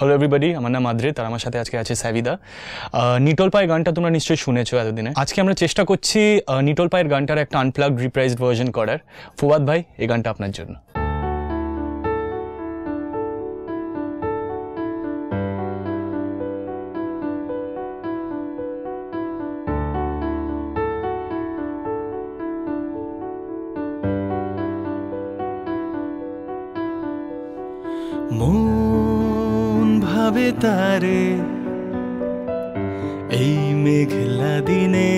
Hello everybody, আমার নাম আদ্রিত আর আমার সাথে আজকে আছে সাবিদা। নিটোল পায়ের গানটা তোমরা নিশ্চয়ই শুনেছো এতদিনে। আজকে আমরা চেষ্টা করছি নিটোল পায়ের গানটার একটা আনপ্লাগড রিপ্রাইজড ভার্জন করার। ফুয়াদ ভাই, এই গানটা আপনার জন্য। মন ভাবে তারে এই মেঘলা দিনে,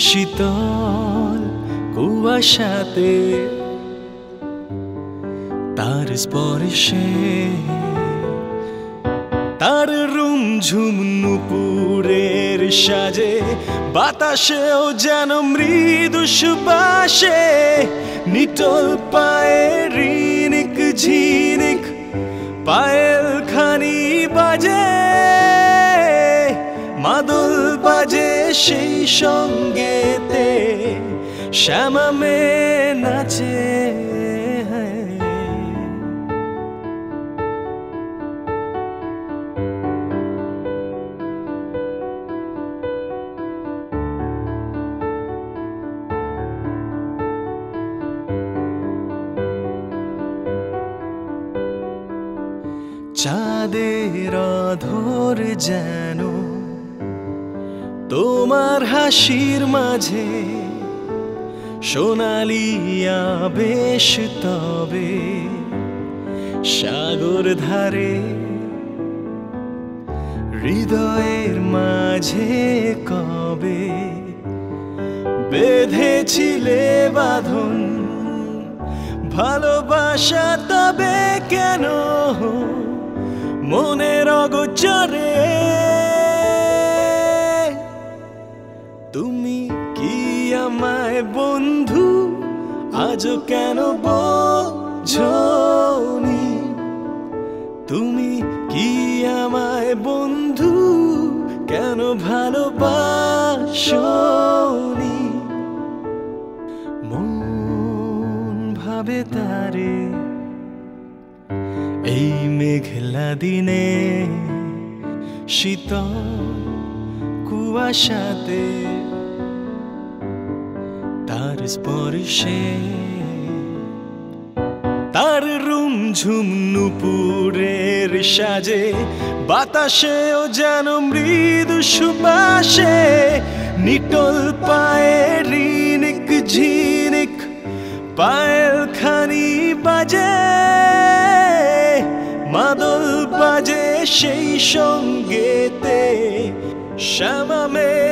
শীতল কুয়াশাতে তার স্পর্শে, তার রুমঝুম নুপুরের সাজে, বাতাসেও যেন মৃদু সুবাসে। নিটোল পায়ের রিনিক ঝিনিক পায়েল খানি বাজে, মাদল বাজে সেই সঙ্গেতে, শ্যামা মেয়ে নাচে। চাঁদের অধর যেন তোমার হাসির মাঝে, সোনালি আবেশ তবে সাগর ধারে, হৃদয়ের মাঝে কবে বেঁধেছিলে বাঁধন ভালোবাসা, তবে কেন মনের অগোচরে? তুমি কি আমায় বন্ধু আজও কেন বোঝনি? তুমি কি আমায় বন্ধু কেন ভালোবাসনি? মন ভাবে তারে এই মেঘলা দিনে, শীতল কুয়াশাতে তার স্পর্শে, তার রুমঝুম নুপুরের সাজে, বাতাসেও যেন মৃদু সুবাসে। নিটোল পায়ের রিনিক ঝিনিক পায়েল খানি বাজে, মাদল বাজে সেই সঙ্গেতে, শ্যামা মেয়ে